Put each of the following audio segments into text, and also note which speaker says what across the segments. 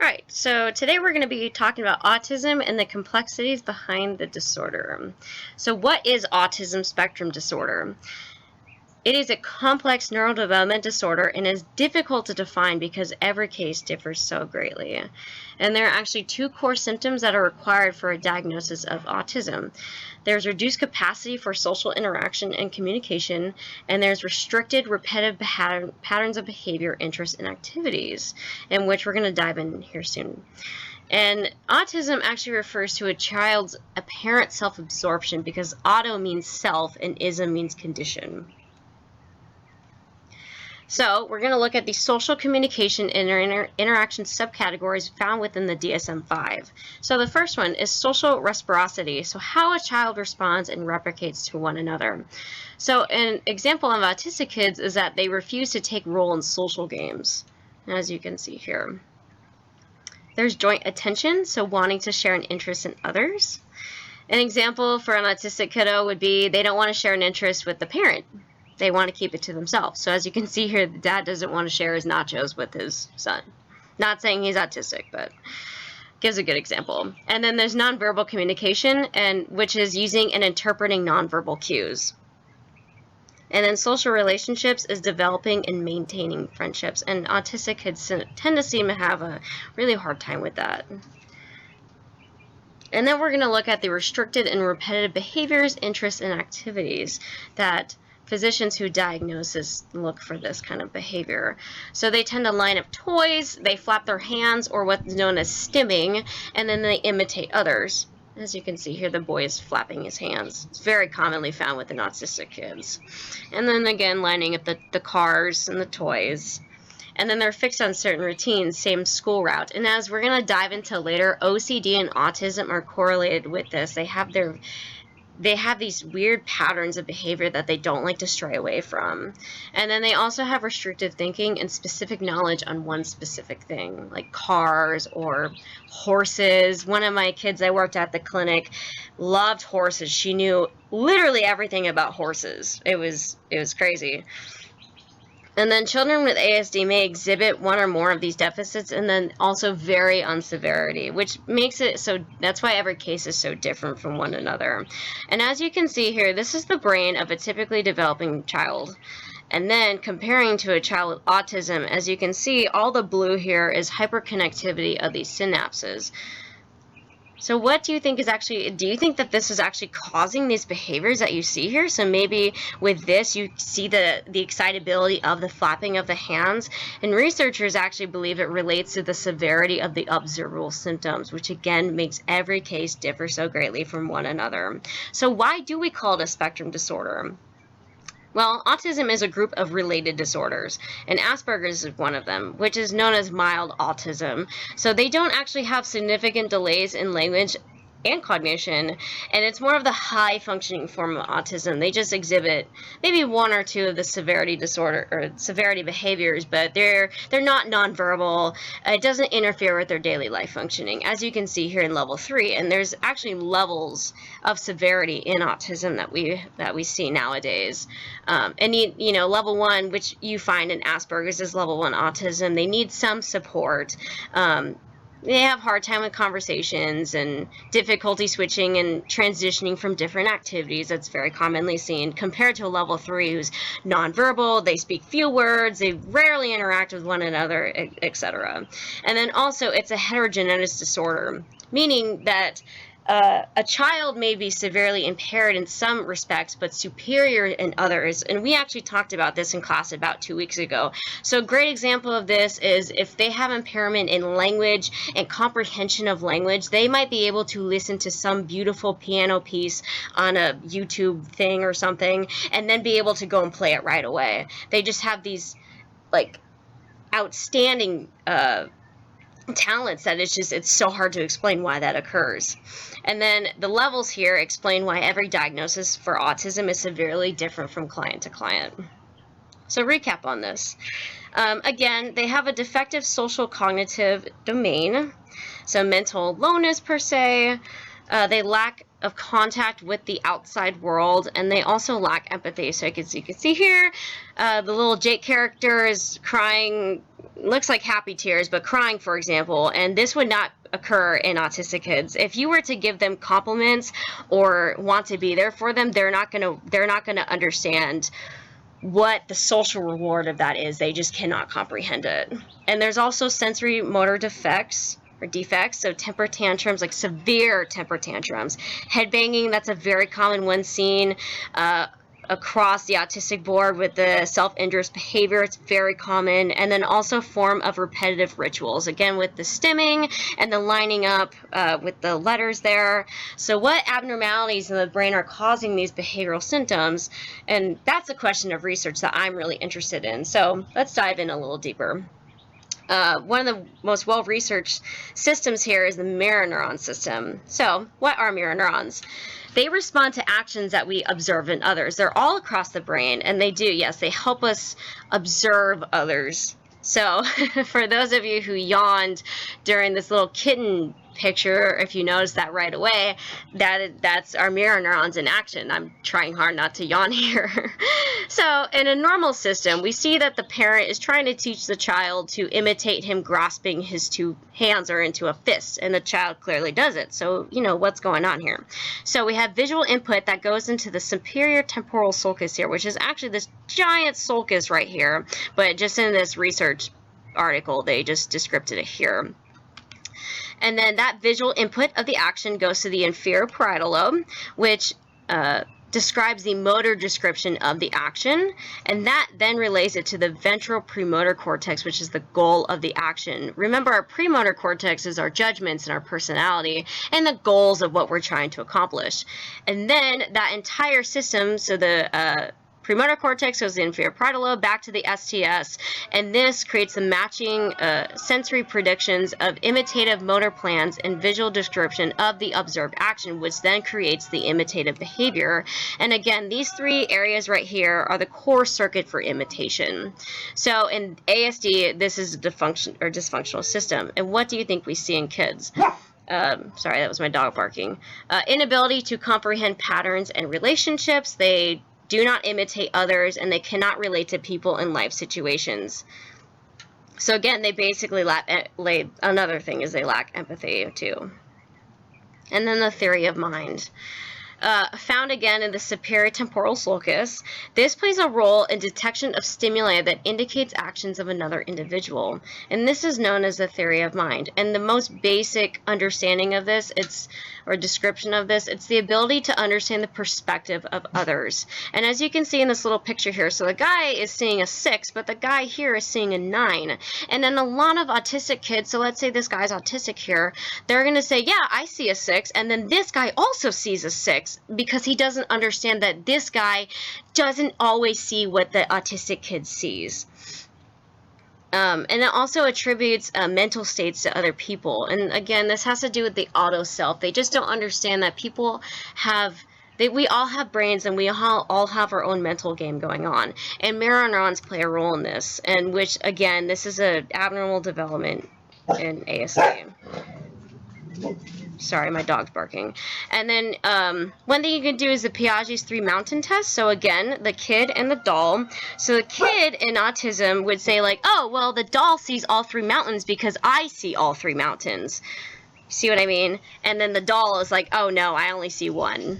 Speaker 1: Alright, so today we're going to be talking about autism and the complexities behind the disorder. So what is autism spectrum disorder? It is a complex neurodevelopment disorder and is difficult to define because every case differs so greatly. And there are actually two core symptoms that are required for a diagnosis of autism. There's reduced capacity for social interaction and communication, and there's restricted repetitive patterns of behavior, interests, and activities, in which we're going to dive in here soon. And autism actually refers to a child's apparent self-absorption because auto means self and ism means condition. So we're going to look at the social communication and interaction subcategories found within the DSM-5. So the first one is social reciprocity, so how a child responds and replicates to one another. So an example of autistic kids is that they refuse to take role in social games, as you can see here. There's joint attention, so wanting to share an interest in others. An example for an autistic kiddo would be they don't want to share an interest with the parent. They want to keep it to themselves. So as you can see here, the dad doesn't want to share his nachos with his son. Not saying he's autistic, but gives a good example. And then there's nonverbal communication, which is using and interpreting nonverbal cues. And then social relationships is developing and maintaining friendships. And autistic kids tend to seem to have a really hard time with that. And then we're going to look at the restricted and repetitive behaviors, interests, and activities that physicians who diagnose this look for this kind of behavior. So they tend to line up toys, they flap their hands, or what's known as stimming, and then they imitate others. As you can see here, the boy is flapping his hands. It's very commonly found within autistic kids. And then again, lining up the cars and the toys. And then they're fixed on certain routines, same school route. And as we're going to dive into later, OCD and autism are correlated with this. They have these weird patterns of behavior that they don't like to stray away from. And then they also have restrictive thinking and specific knowledge on one specific thing, like cars or horses. One of my kids I worked at the clinic loved horses. She knew literally everything about horses. It was crazy. And then children with ASD may exhibit one or more of these deficits and then also vary on severity, which makes it so that's why every case is so different from one another. And as you can see here, this is the brain of a typically developing child. And then comparing to a child with autism, as you can see, all the blue here is hyperconnectivity of these synapses. So what do you think do you think that this is actually causing these behaviors that you see here? So maybe with this, you see the excitability of the flapping of the hands. And researchers actually believe it relates to the severity of the observable symptoms, which again makes every case differ so greatly from one another. So why do we call it a spectrum disorder? Well, autism is a group of related disorders, and Asperger's is one of them, which is known as mild autism. So they don't actually have significant delays in language and cognition, and it's more of the high functioning form of autism. They just exhibit maybe one or two of the severity disorder or severity behaviors, but they're not nonverbal. It doesn't interfere with their daily life functioning, as you can see here in level 3. And there's actually levels of severity in autism that we see nowadays. And you know, level 1, which you find in Asperger's, is level 1 autism. They need some support. They have a hard time with conversations and difficulty switching and transitioning from different activities. That's very commonly seen, compared to a level 3 who's nonverbal, they speak few words, they rarely interact with one another, etc. And then also it's a heterogeneous disorder, meaning that a child may be severely impaired in some respects, but superior in others. And we actually talked about this in class about 2 weeks ago. So a great example of this is if they have impairment in language and comprehension of language, they might be able to listen to some beautiful piano piece on a YouTube thing or something, and then be able to go and play it right away. They just have these like outstanding talents that it's so hard to explain why that occurs. And then the levels here explain why every diagnosis for autism is severely different from client to client. So recap on this. Again, they have a defective social cognitive domain, so mental aloneness per se. They lack of contact with the outside world, and they also lack empathy. So you can see here, the little Jake character is crying, looks like happy tears, but crying, for example, and this would not occur in autistic kids. If you were to give them compliments or want to be there for them, they're not gonna understand what the social reward of that is. They just cannot comprehend it. And there's also sensory motor defects, so temper tantrums, like severe temper tantrums. Headbanging, that's a very common one seen across the autistic board with the self-injurious behavior. It's very common. And then also form of repetitive rituals, again with the stimming and the lining up with the letters there. So what abnormalities in the brain are causing these behavioral symptoms? And that's a question of research that I'm really interested in. So let's dive in a little deeper. One of the most well-researched systems here is the mirror neuron system. So what are mirror neurons? They respond to actions that we observe in others. They're all across the brain, and they do, yes, they help us observe others. So for those of you who yawned during this little kitten picture, if you noticed that right away, that's our mirror neurons in action. I'm trying hard not to yawn here. So in a normal system, we see that the parent is trying to teach the child to imitate him grasping his two hands or into a fist, and the child clearly does it. So, you know, what's going on here? So we have visual input that goes into the superior temporal sulcus here, which is actually this giant sulcus right here, but just in this research article, they just described it here. And then that visual input of the action goes to the inferior parietal lobe, which describes the motor description of the action, and that then relays it to the ventral premotor cortex, which is the goal of the action. Remember, our premotor cortex is our judgments and our personality and the goals of what we're trying to accomplish. And then that entire system, so the premotor cortex goes to the inferior parietal lobe, back to the STS, and this creates the matching sensory predictions of imitative motor plans and visual description of the observed action, which then creates the imitative behavior. And again, these three areas right here are the core circuit for imitation. So in ASD, this is a dysfunctional system. And what do you think we see in kids? Sorry, that was my dog barking. Inability to comprehend patterns and relationships. They do not imitate others, and they cannot relate to people in life situations. So again, they basically lack, another thing is they lack empathy too. And then the theory of mind. Found again in the superior temporal sulcus, this plays a role in detection of stimuli that indicates actions of another individual. And this is known as the theory of mind. And the most basic understanding of this, or description of this, it's the ability to understand the perspective of others. And as you can see in this little picture here, so the guy is seeing a 6, but the guy here is seeing a 9. And then a lot of autistic kids, so let's say this guy's autistic here, they're going to say, yeah, I see a 6, and then this guy also sees a 6, because he doesn't understand that this guy doesn't always see what the autistic kid sees. And it also attributes mental states to other people. And again, this has to do with the auto self. They just don't understand that people have, we all have brains, and we all have our own mental game going on. And mirror neurons play a role in this, and which, again, this is an abnormal development in ASD. Sorry, my dog's barking. And then one thing you can do is the Piaget's 3 mountain test. So again, the kid and the doll. So the kid in autism would say like, oh, well, the doll sees all 3 mountains because I see all 3 mountains. See what I mean? And then the doll is like, oh, no, I only see one.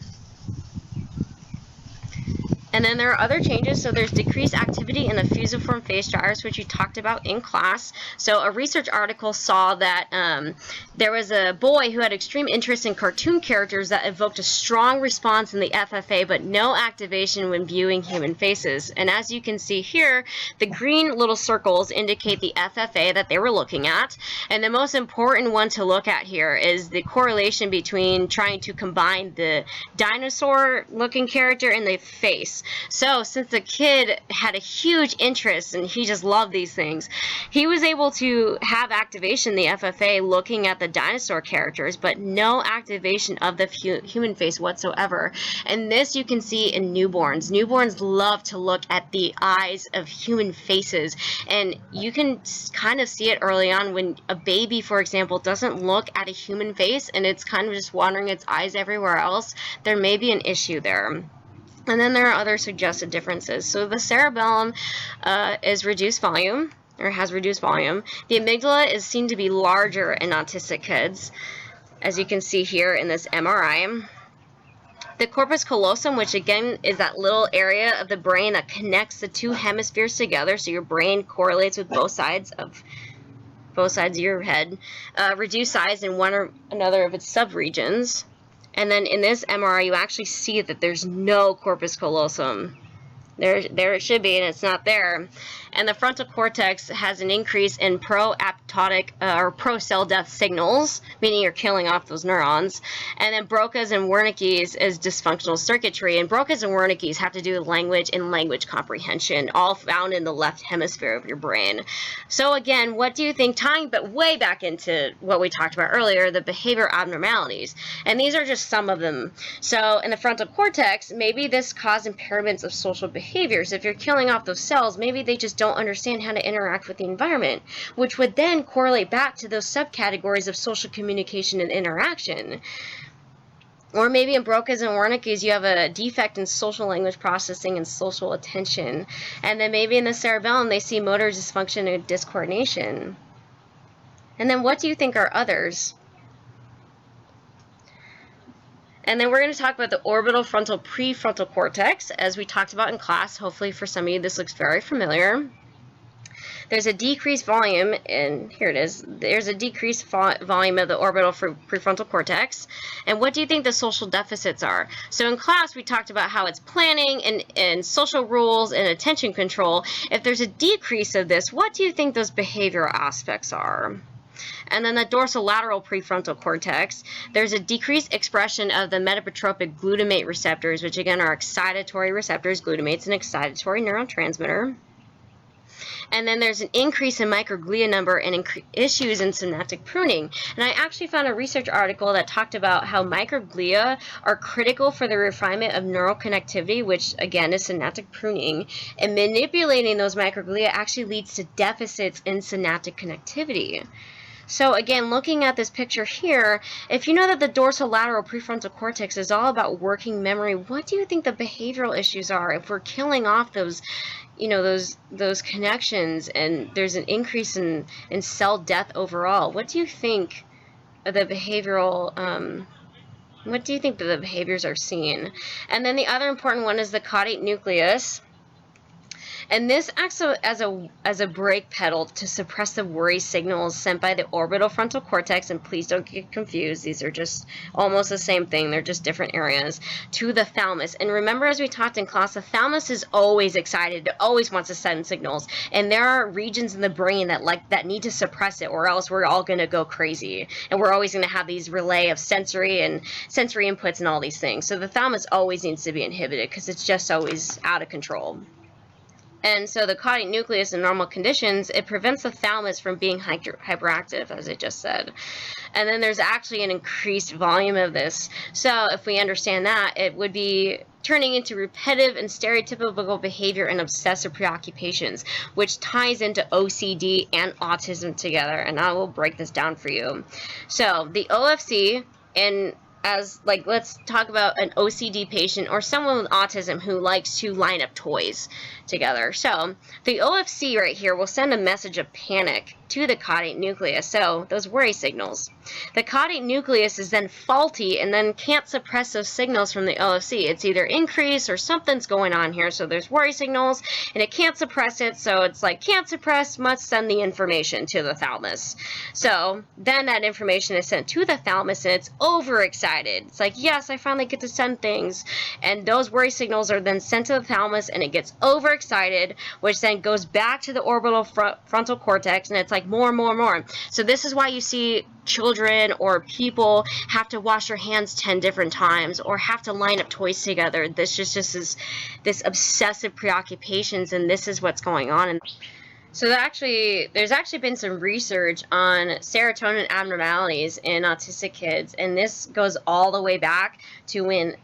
Speaker 1: And then there are other changes. So there's decreased activity in the fusiform phase gyrus, which you talked about in class. So a research article saw that there was a boy who had extreme interest in cartoon characters that evoked a strong response in the FFA, but no activation when viewing human faces. And as you can see here, the green little circles indicate the FFA that they were looking at. And the most important one to look at here is the correlation between trying to combine the dinosaur-looking character and the face. this. So since the kid had a huge interest and he just loved these things, he was able to have activation in the FFA looking at the dinosaur characters, but no activation of the human face whatsoever. And this you can see in newborns. Newborns love to look at the eyes of human faces, and you can kind of see it early on when a baby, for example, doesn't look at a human face and it's kind of just wandering its eyes everywhere else. There may be an issue there. And then there are other suggested differences. So the cerebellum is reduced volume, or has reduced volume. The amygdala is seen to be larger in autistic kids, as you can see here in this MRI. The corpus callosum, which again is that little area of the brain that connects the two hemispheres together, so your brain correlates with both sides of your head, reduced size in one or another of its subregions. And then in this MRI, you actually see that there's no corpus callosum. There it should be, and it's not there. And the frontal cortex has an increase in pro-apoptotic or pro-cell death signals, meaning you're killing off those neurons. And then Broca's and Wernicke's is dysfunctional circuitry. And Broca's and Wernicke's have to do with language and language comprehension, all found in the left hemisphere of your brain. So again, what do you think, tying but way back into what we talked about earlier, the behavior abnormalities? And these are just some of them. So in the frontal cortex, maybe this caused impairments of social behaviors. If you're killing off those cells, maybe they just don't understand how to interact with the environment, which would then correlate back to those subcategories of social communication and interaction. Or maybe in Broca's and Wernicke's, you have a defect in social language processing and social attention. And then maybe in the cerebellum, they see motor dysfunction and discoordination. And then what do you think are others? And then we're going to talk about the orbital frontal prefrontal cortex, as we talked about in class. Hopefully for some of you this looks very familiar. There's a decreased volume, and here it is. There's a decreased volume of the orbital prefrontal cortex. And what do you think the social deficits are? So in class we talked about how it's planning and social rules and attention control. If there's a decrease of this, what do you think those behavioral aspects are? And then the dorsolateral prefrontal cortex, there's a decreased expression of the metabotropic glutamate receptors, which again are excitatory receptors. Glutamate's an excitatory neurotransmitter. And then there's an increase in microglia number and issues in synaptic pruning. And I actually found a research article that talked about how microglia are critical for the refinement of neural connectivity, which again is synaptic pruning. And manipulating those microglia actually leads to deficits in synaptic connectivity. So again, looking at this picture here, if you know that the dorsolateral prefrontal cortex is all about working memory, what do you think the behavioral issues are if we're killing off those, those connections, and there's an increase in cell death overall? What do you think the behavioral what do you think that the behaviors are seen? And then the other important one is the caudate nucleus. And this acts as a brake pedal to suppress the worry signals sent by the orbital frontal cortex, and please don't get confused, these are just almost the same thing, they're just different areas, to the thalamus. And remember, as we talked in class, the thalamus is always excited, it always wants to send signals, and there are regions in the brain that need to suppress it, or else we're all going to go crazy, and we're always going to have these relay of sensory inputs and all these things. So the thalamus always needs to be inhibited because it's just always out of control. And so the caudate nucleus in normal conditions, it prevents the thalamus from being hyperactive, as I just said. And then there's actually an increased volume of this. So if we understand that, it would be turning into repetitive and stereotypical behavior and obsessive preoccupations, which ties into OCD and autism together. And I will break this down for you. So the OFC, and let's talk about an OCD patient or someone with autism who likes to line up toys together. So the OFC right here will send a message of panic to the caudate nucleus, so those worry signals. The caudate nucleus is then faulty and then can't suppress those signals from the OFC. It's either increased or something's going on here, so there's worry signals and it can't suppress it, so it's like can't suppress, must send the information to the thalamus. So then that information is sent to the thalamus and it's overexcited. It's like, yes, I finally get to send things, and those worry signals are then sent to the thalamus and it gets overexcited, which then goes back to the orbital frontal cortex, and it's like, like more and more and more. So this is why you see children or people have to wash their hands 10 different times or have to line up toys together. This just is this obsessive preoccupations, and this is what's going on. And so there's actually been some research on serotonin abnormalities in autistic kids, and this goes all the way back to when,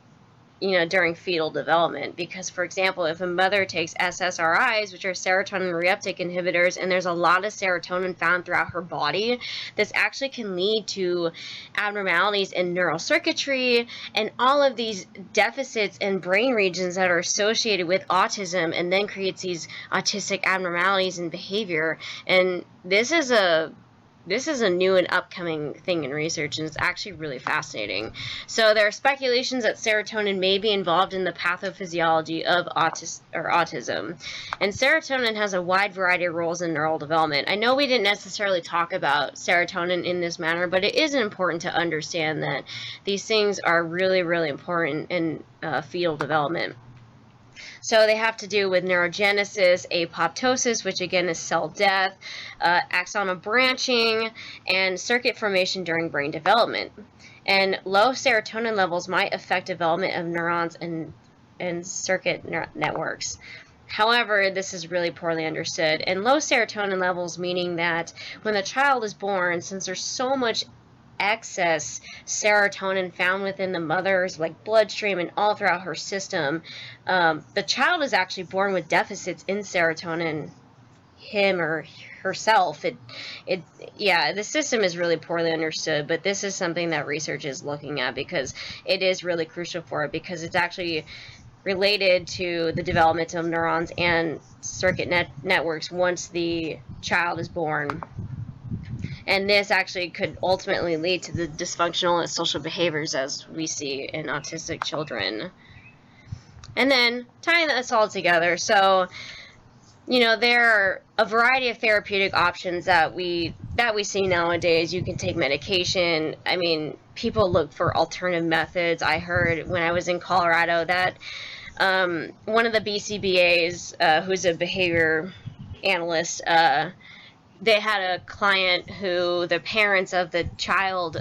Speaker 1: during fetal development. Because, for example, if a mother takes SSRIs, which are serotonin reuptake inhibitors, and there's a lot of serotonin found throughout her body, this actually can lead to abnormalities in neural circuitry and all of these deficits in brain regions that are associated with autism, and then creates these autistic abnormalities in behavior. And this is a new and upcoming thing in research, and it's actually really fascinating. So there are speculations that serotonin may be involved in the pathophysiology of autism. And serotonin has a wide variety of roles in neural development. I know we didn't necessarily talk about serotonin in this manner, but it is important to understand that these things are really, really important in fetal development. So they have to do with neurogenesis, apoptosis, which again is cell death, axonal branching, and circuit formation during brain development. And low serotonin levels might affect development of neurons and circuit networks. However, this is really poorly understood. And low serotonin levels meaning that when the child is born, since there's so much excess serotonin found within the mother's bloodstream and all throughout her system, the child is actually born with deficits in serotonin, him or herself. The system is really poorly understood, but this is something that research is looking at because it is really crucial for it, because it's actually related to the development of neurons and circuit networks once the child is born. And this actually could ultimately lead to the dysfunctional social behaviors as we see in autistic children. And then tying this all together, so there are a variety of therapeutic options that we see nowadays. You can take medication. I mean, people look for alternative methods. I heard when I was in Colorado that one of the BCBAs, who's a behavior analyst, they had a client who the parents of the child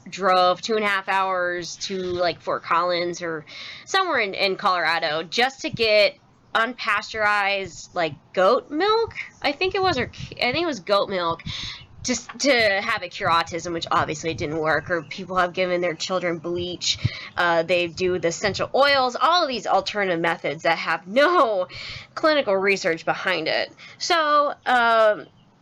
Speaker 1: drove 2.5 hours to Fort Collins or somewhere in Colorado just to get unpasteurized goat milk. I think it was goat milk, just to have it cure autism, which obviously didn't work. Or people have given their children bleach. They do the essential oils, all of these alternative methods that have no clinical research behind it. So,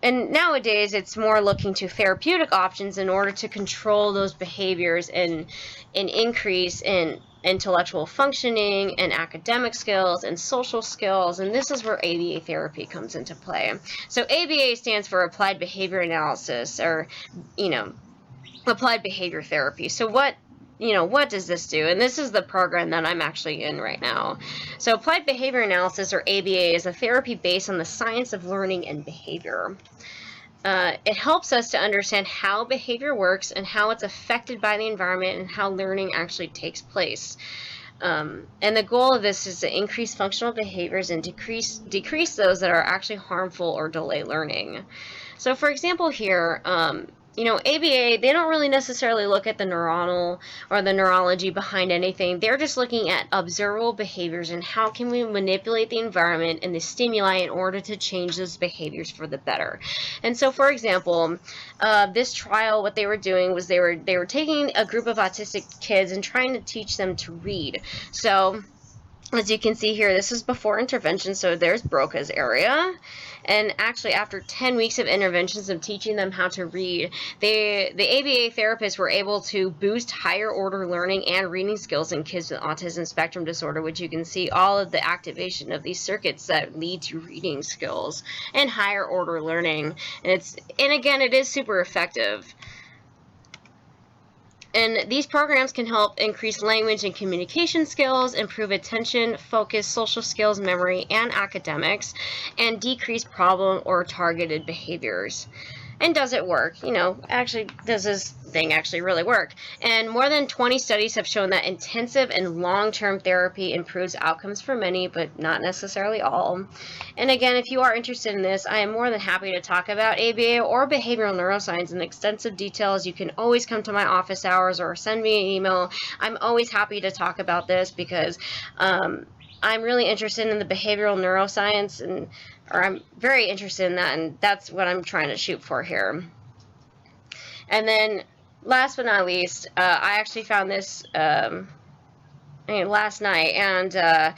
Speaker 1: and nowadays it's more looking to therapeutic options in order to control those behaviors and increase in intellectual functioning and academic skills and social skills. And this is where ABA therapy comes into play. So ABA stands for Applied Behavior Analysis, or Applied Behavior Therapy. So what does this do? And this is the program that I'm actually in right now. So Applied Behavior Analysis, or ABA, is a therapy based on the science of learning and behavior. It helps us to understand how behavior works and how it's affected by the environment and how learning actually takes place. And the goal of this is to increase functional behaviors and decrease those that are actually harmful or delay learning. So for example here, ABA, they don't really necessarily look at the neuronal or the neurology behind anything. They're just looking at observable behaviors and how can we manipulate the environment and the stimuli in order to change those behaviors for the better. And so, for example, this trial, what they were doing was they were taking a group of autistic kids and trying to teach them to read. So, as you can see here, this is before intervention, so there's Broca's area. And actually, after 10 weeks of interventions of teaching them how to read, the ABA therapists were able to boost higher order learning and reading skills in kids with autism spectrum disorder, which you can see all of the activation of these circuits that lead to reading skills and higher order learning. And again, it is super effective. And these programs can help increase language and communication skills, improve attention, focus, social skills, memory, and academics, and decrease problem or targeted behaviors. And does it work? You know, actually, does this thing actually really work? And more than 20 studies have shown that intensive and long-term therapy improves outcomes for many, but not necessarily all. And again, if you are interested in this, I am more than happy to talk about ABA or behavioral neuroscience in extensive details. You can always come to my office hours or send me an email. I'm always happy to talk about this because I'm really interested in the behavioral neuroscience, or I'm very interested in that, and that's what I'm trying to shoot for here. And then, last but not least, I actually found this last night, and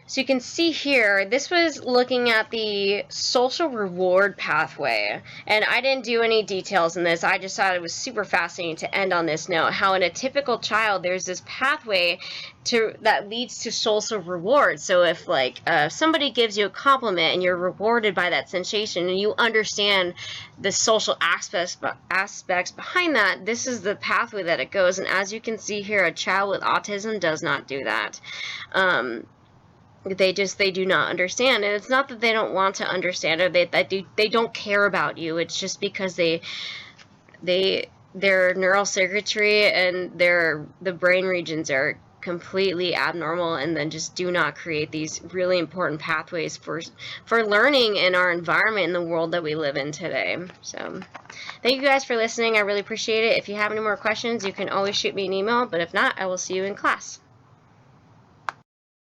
Speaker 1: so you can see here, this was looking at the social reward pathway, and I didn't do any details in this. I just thought it was super fascinating to end on this note, how in a typical child there's this pathway that leads to social reward. So if somebody gives you a compliment and you're rewarded by that sensation, and you understand the social aspects behind that, this is the pathway that it goes. And as you can see here, a child with autism does not do that. They do not understand, and it's not that they don't want to understand, or they don't care about you. It's just because their neural circuitry and the brain regions are completely abnormal, and then just do not create these really important pathways for learning in our environment, in the world that we live in today. So thank you guys for listening. I really appreciate it. If you have any more questions, you can always shoot me an email, but if not, I will see you in class.